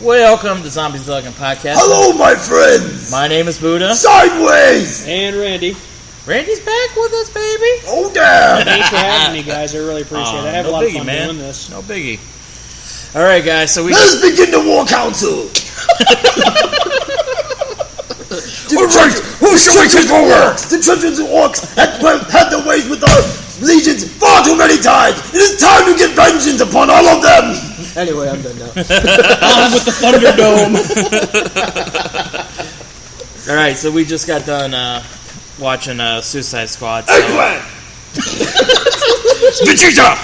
Welcome to Zombies Lugging Podcast. Hello, my friends. My name is Buddha. Sidewayzzz. And Randy. Randy's back with us, baby. Oh, damn. Thanks for having me, guys. I really appreciate it. I have a lot of fun doing this. No biggie. All right, guys. So let's begin the war council. All right, who shall we take over? The Trojans and Orcs had their ways with our legions far too many times. It is time to get vengeance upon all of them. Anyway, I'm done now. On with the Thunderdome. All right, so we just got done watching Suicide Squad. So. Eggplant! Vegeta!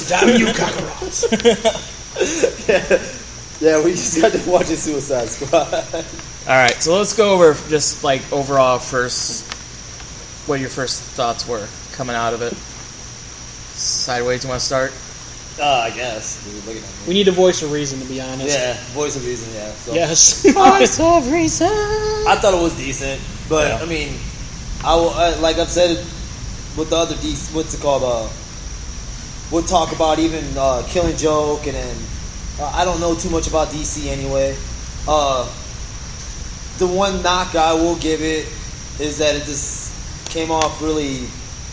Damn you, Kakarots. Yeah, we just got to watch Suicide Squad. All right, so let's go over just like overall first, what your first thoughts were coming out of it. Sidewayzzz, you want to start? I guess. Looking at me. We need a voice of reason, to be honest. Yeah, voice of reason, yeah. So. Yes. Voice of reason. I thought it was decent, but, yeah. I mean, like I've said with the other what's it called, we'll talk about even Killing Joke, and then I don't know too much about DC anyway. The one knock I will give it is that it just came off really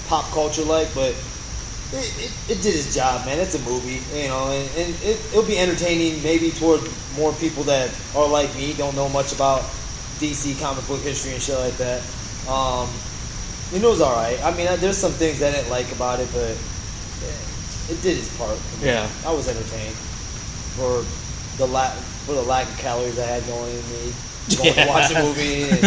pop culture-like, but it did its job, man. It's a movie, you know, and it'll be entertaining maybe toward more people that are like me, don't know much about DC comic book history and shit like that. It was alright. I mean, there's some things I didn't like about it, but it did its part. Yeah. I was entertained for the lack of calories I had going in me. Going to watch the movie. And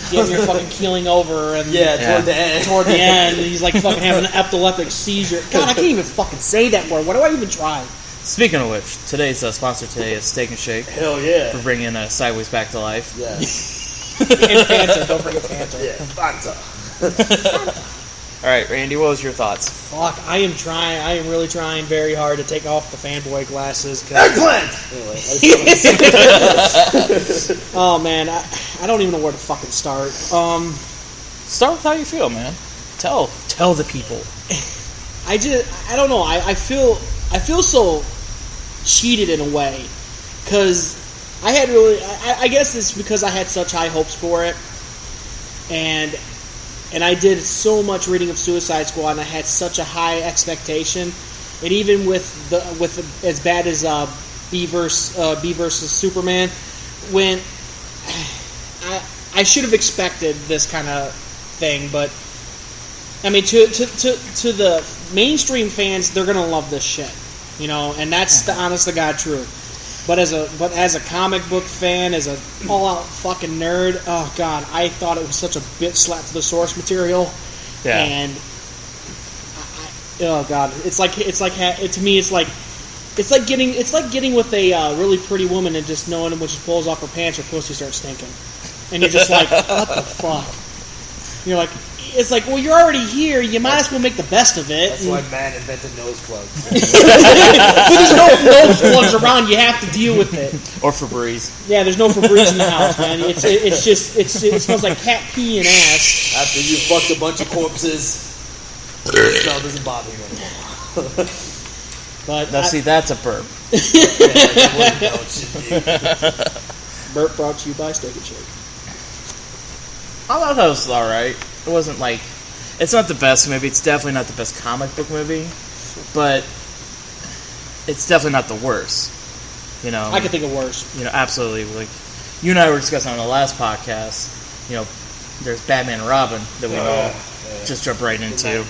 getting your fucking keeling over. And toward the end. Toward the end. And he's like fucking having an epileptic seizure. God, I can't even fucking say that word. Why do I even try? Speaking of which, today's sponsor today is Steak and Shake. Hell yeah. For bringing Sidewayzzz back to life. Yeah. And Fanta. Don't forget Fanta. Yeah, Fanta. All right, Randy, what was your thoughts? Fuck, I am really trying very hard to take off the fanboy glasses. Eggplant! Oh, man, I don't even know where to fucking start. Start with how you feel, man. Tell the people. I don't know. I feel so cheated in a way, because I had really. I guess it's because I had such high hopes for it, and I did so much reading of Suicide Squad, and I had such a high expectation, and even with as bad as B versus Superman, when I should have expected this kind of thing, but I mean, to the mainstream fans, they're gonna love this shit, you know, and that's the honest to God truth. But as a comic book fan, as a all-out fucking nerd, oh god, I thought it was such a bitch slap to the source material. Yeah. And oh god, it's like getting with a really pretty woman and just knowing when she pulls off her pants, her pussy starts stinking, and you're just like, what the fuck? You're like. It's like, well, you're already here. You might as well make the best of it. That's why man invented nose plugs. But there's no nose plugs around. You have to deal with it. Or Febreze. Yeah, there's no Febreze in the house, man. It smells like cat pee and ass. After you fucked a bunch of corpses, the smell doesn't bother you anymore. But now, see, that's a burp. Burp brought to you by Steak and Shake. I thought that was alright. It wasn't like... It's not the best movie. It's definitely not the best comic book movie. But it's definitely not the worst. You know? I could think of worse. You know, absolutely. Like, you and I were discussing on the last podcast, you know, there's Batman and Robin that we all just jump right into.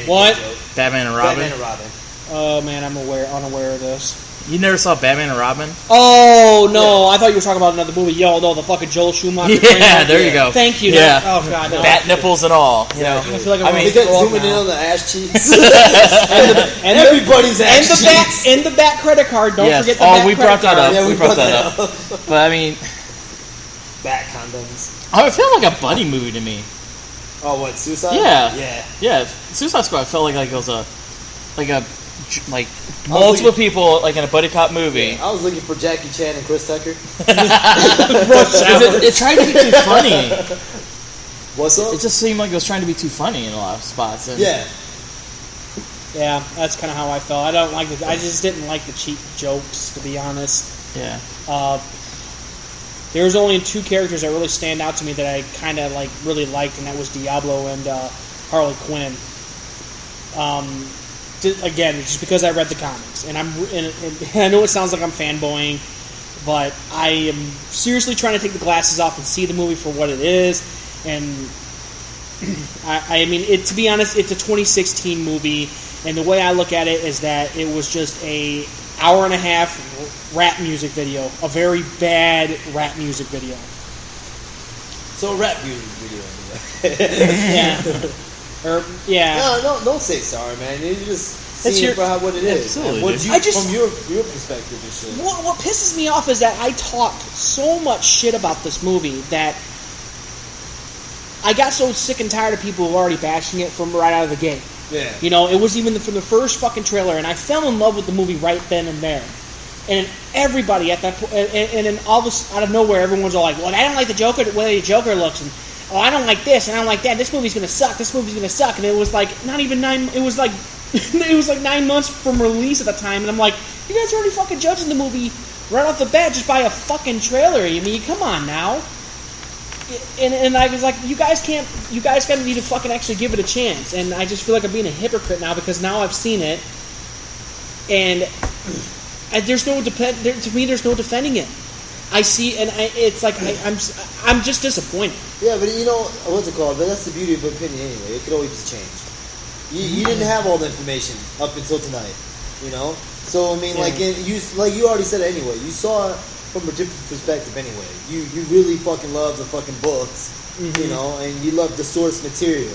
What? Batman and Robin? Batman and Robin. Oh, man, I'm unaware of this. You never saw Batman and Robin? Oh, no. I thought you were talking about another movie. Yo, no, the fucking Joel Schumacher. Yeah, there you go. Thank you. Yeah. Oh, God, no. Bat nipples and all. You know? I feel like I'm zooming in on the ass cheeks. and everybody's ass cheeks. And the bat credit card. Don't forget the bat credit card. Yeah, we brought that up. But, I mean... Bat condoms. Oh, it felt like a buddy movie to me. Oh, what, Suicide? Yeah. Yeah. Suicide Squad felt like it was multiple people like in a buddy cop movie. Yeah, I was looking for Jackie Chan and Chris Tucker. It tried to be too funny. What's up? It just seemed like it was trying to be too funny in a lot of spots. And yeah. Yeah, that's kind of how I felt. I just didn't like the cheap jokes, to be honest. Yeah. There's only 2 characters that really stand out to me that I kind of like really liked, and that was Diablo and Harley Quinn. Again, just because I read the comics, and I know it sounds like I'm fanboying, but I am seriously trying to take the glasses off and see the movie for what it is. And I mean, to be honest, it's a 2016 movie, and the way I look at it is that it was just a hour-and-a-half rap music video, a very bad rap music video. So a rap music video. Yeah. No, don't say sorry, man. You just That's see it for what it is. Absolutely, What dude. from your perspective and shit. What pisses me off is that I talked so much shit about this movie that I got so sick and tired of people who were already bashing it from right out of the gate. Yeah. You know, it was even from the first fucking trailer, and I fell in love with the movie right then and there. And everybody at that point, and then all this out of nowhere, everyone's all like, "Well, I don't like the Joker, the way the Joker looks," and "Oh, I don't like this, and I don't like that. This movie's gonna suck. This movie's gonna suck." And it was like not even 9. It was like it was like 9 months from release at the time, and I'm like, "You guys are already fucking judging the movie right off the bat just by a fucking trailer. I mean, come on now." And I was like, you guys gotta need to fucking actually give it a chance. And I just feel like I'm being a hypocrite now because now I've seen it, and there's no to me there's no defending it. I see, and it's like I'm just disappointed. Yeah, but you know what's it called? But that's the beauty of opinion anyway. It could always change. You didn't have all the information up until tonight, you know. So I mean, you already said it anyway. You saw it from a different perspective anyway. You really fucking love the fucking books, you know, and you love the source material.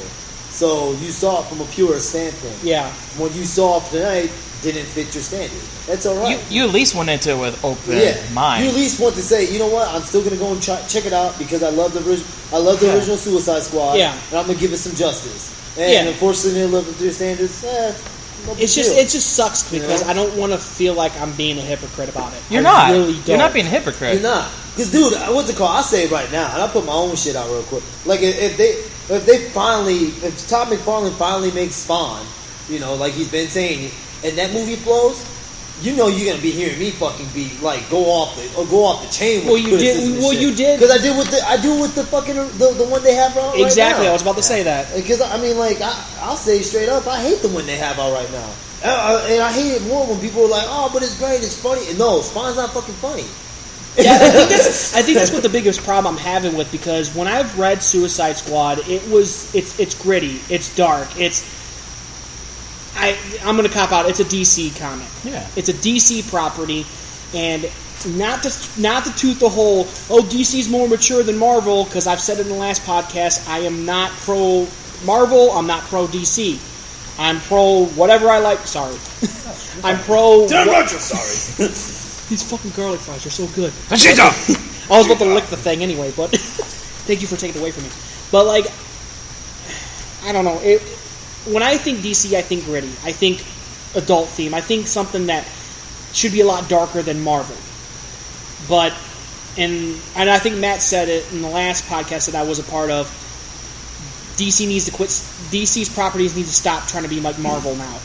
So you saw it from a pure standpoint. Yeah. What you saw tonight didn't fit your standard. That's all right. You at least went into it with open mind. You at least want to say, you know what? I'm still gonna go and check it out because I love the original Suicide Squad. Yeah. And I'm gonna give it some justice. And unfortunately, they live up to your standards. It just sucks because I don't want to feel like I'm being a hypocrite about it. You're not. Really don't. You're not being a hypocrite. You're not. Because, dude, what's it called? I'll say it right now, and I'll put my own shit out real quick. Like, if Todd McFarlane finally makes Spawn, you know, like he's been saying, and that movie flows, you know you're gonna be hearing me fucking be like go off the chain. With you did. Because I do with the fucking the one they have out exactly. right now. I was about to say that. Because I mean, like I'll say straight up, I hate the one they have out right now, and I hate it more when people are like, "Oh, but it's great, it's funny." And no, Spawn's not fucking funny. Yeah, I think that's what the biggest problem I'm having with, because when I've read Suicide Squad, it's gritty, it's dark, I'm gonna cop out. It's a DC comic. Yeah, it's a DC property, and not to toot the whole DC's more mature than Marvel, because I've said it in the last podcast. I am not pro Marvel. I'm not pro DC. I'm pro whatever I like. Sorry, I'm pro. Damn right, you're sorry. These fucking garlic fries are so good. Vegeta! I was about to lick the thing anyway, but thank you for taking it away from me. But like, I don't know. When I think DC, I think gritty. I think adult theme. I think something that should be a lot darker than Marvel. But and I think Matt said it in the last podcast that I was a part of. DC needs to quit. DC's properties need to stop trying to be like Marvel now,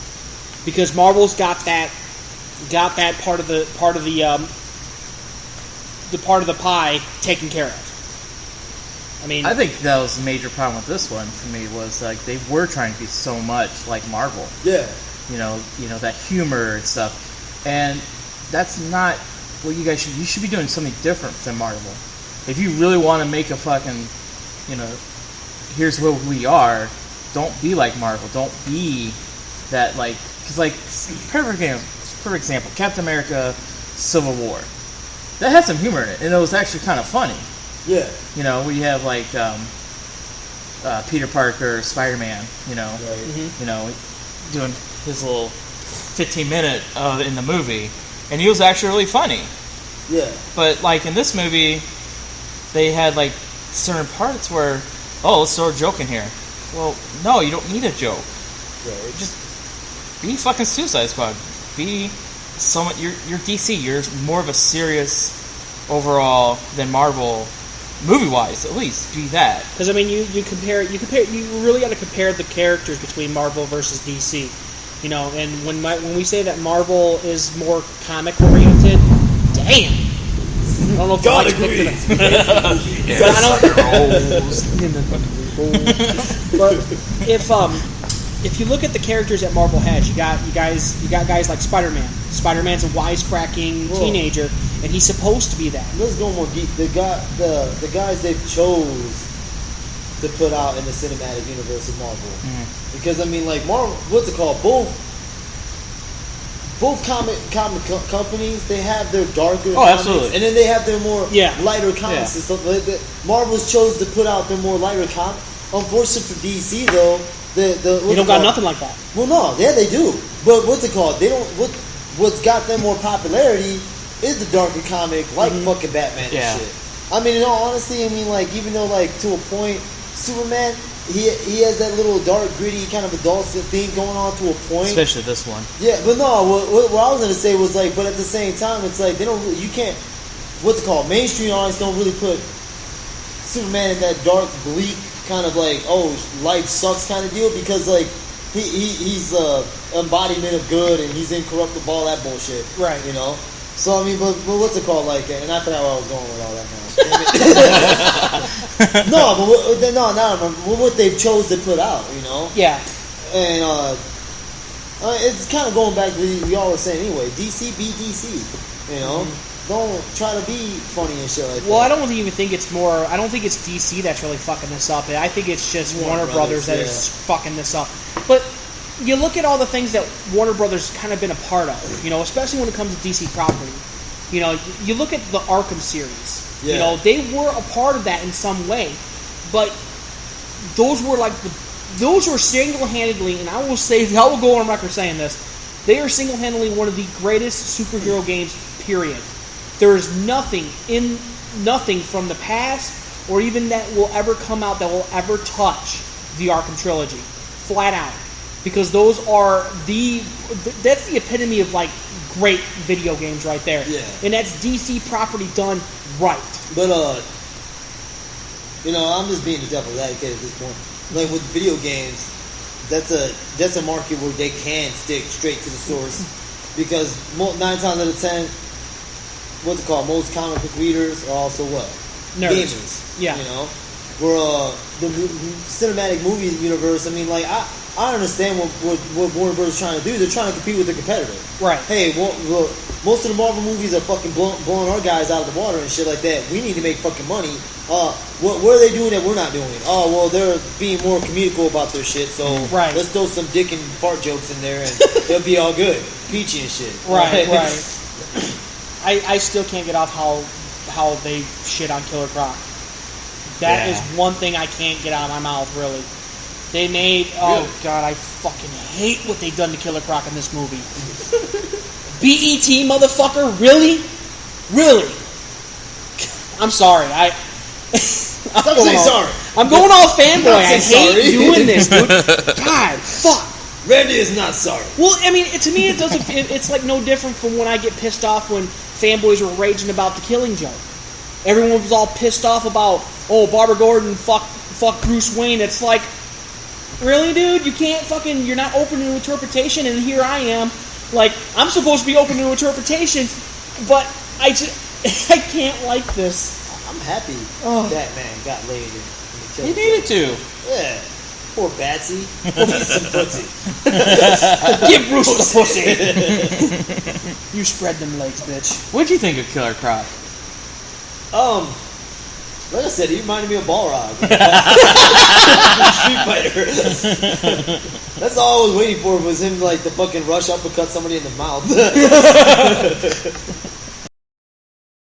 because Marvel's got that part of the pie taken care of. I mean, I think that was a major problem with this one for me, was like they were trying to be so much like Marvel. Yeah. You know that humor and stuff, and that's not what you guys should. You should be doing something different than Marvel. If you really want to make a fucking, here's what we are. Don't be like Marvel. Don't be that like, because like perfect example, Captain America: Civil War. That had some humor in it, and it was actually kind of funny. Yeah. We have like Peter Parker, Spider-Man, Right. Doing his little 15-minute in the movie, and he was actually really funny. Yeah. But like in this movie, they had like certain parts where, let's throw a joke in here. Well, no, you don't need a joke. Right. Just be fucking Suicide Squad. Be someone. You're DC. You're more of a serious overall than Marvel. Movie-wise, at least, be that. Because I mean, you really got to compare the characters between Marvel versus DC. You know, and when we say that Marvel is more comic oriented, damn. I don't know if God I agrees. but I don't. But if you look at the characters that Marvel has, you got guys like Spider-Man. Spider-Man's a wisecracking teenager, and he's supposed to be that. Let's go more deep. The guys they chose to put out in the cinematic universe of Marvel, because I mean, like Marvel, what's it called? Both comic companies, they have their darker comics, absolutely. and then they have their more lighter comics Yeah. and stuff like that. Marvel's chose to put out their more lighter comics. Unfortunately for DC, though, You don't got nothing like that. Well, no, yeah, they do. But what's it called? They don't. What's got them more popularity is the darker comic, like fucking Batman and shit. I mean, in all honesty, I mean, like, even though, like, to a point, Superman, he has that little dark, gritty kind of adult thing going on to a point. Especially this one. Yeah, but no, what I was gonna say was like, but at the same time, it's like they don't. You can't. What's it called? Mainstream audience don't really put Superman in that dark, bleak kind of like, oh, life sucks kind of deal, because like he's embodiment of good and he's incorruptible, all that bullshit. Right. You know. So I mean, but what's it called? Like, and I forgot where I was going with all that now. No, what they've chose to put out, you know. Yeah. And it's kind of going back to what we all were saying anyway. DC be DC, you know. Don't try to be funny and shit like that. Well, I don't even think it's more. I don't think it's DC that's really fucking this up. I think it's just Warner Brothers that is fucking this up. But you look at all the things that Warner Brothers kind of been a part of, you know, especially when it comes to DC property. You know, you look at the Arkham series. Yeah. You know, they were a part of that in some way, but those were single-handedly, and I will go on record saying this, they are single-handedly one of the greatest superhero games. Period. There is nothing from the past or even that will ever come out that will ever touch the Arkham trilogy, flat out, because that's the epitome of like great video games right there. Yeah. And that's DC property done right. But you know, I'm just being the devil's advocate at this point. Like with video games, that's a market where they can stick straight to the source, because 9 times out of 10. What's it called? Most comic book readers are also what? Nerds. Gamers. Yeah. You know? Where the cinematic movie universe, I mean, like, I understand what Warner Bros. Is trying to do. They're trying to compete with their competitor. Right. Hey, well, most of the Marvel movies are fucking blowing our guys out of the water and shit like that. We need to make fucking money. What are they doing that we're not doing? Oh, well, they're being more comedical about their shit, so let's throw some dick and fart jokes in there and it'll be all good. Peachy and shit. Right. I still can't get off how they shit on Killer Croc. That is one thing I can't get out of my mouth, really. They made... Oh, God, I fucking hate what they've done to Killer Croc in this movie. BET, motherfucker? Really? Really? I'm sorry. Stop saying sorry. I'm going all fanboy. I hate sorry. doing this, dude. God, fuck. Randy is not sorry. Well, I mean, to me, it doesn't. It's like no different from when I get pissed off when fanboys were raging about the Killing Joke. Everyone was all pissed off about, Barbara Gordon fuck Bruce Wayne. It's like, really, dude? You can't fucking. You're not open to interpretation, and here I am. Like, I'm supposed to be open to interpretations, but I can't like this. I'm happy that man got laid in the Killing He needed to. Yeah. Poor Batsy. Give me some pussy. Give Bruce the pussy. You spread them legs, bitch. What'd you think of Killer Croc? Like I said, he reminded me of Balrog. Street Fighter. That's all I was waiting for, was him like to fucking rush uppercut somebody in the mouth.